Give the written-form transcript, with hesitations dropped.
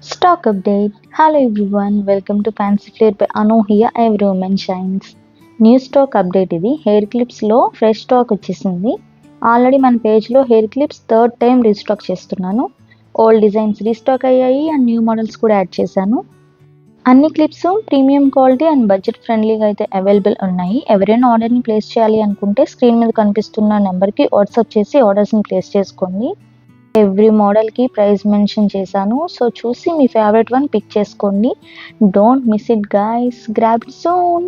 Stock update. Hello everyone, welcome to Fancy Flare by Anu here. Every woman shines. New stock update ఇది. Hair క్లిప్స్లో fresh stock వచ్చేసింది. Already మన పేజ్లో hair clips third time restock చేస్తున్నాను. Old designs restock అయ్యాయి and new models కూడా add చేశాను. అన్ని clips premium quality and budget ఫ్రెండ్లీగా అయితే అవైలబుల్ ఉన్నాయి. ఎవరైనా ఆర్డర్ని ప్లేస్ చేయాలి అనుకుంటే స్క్రీన్ మీద కనిపిస్తున్న నెంబర్కి వాట్సాప్ చేసి ఆర్డర్స్ని ప్లేస్ చేసుకోండి. ఎవ్రీ మోడల్కి ప్రైస్ మెన్షన్ చేశాను. సో చూసి మీ ఫేవరెట్ వన్ పిక్ చేసుకోండి. Don't miss it guys. Grab it soon.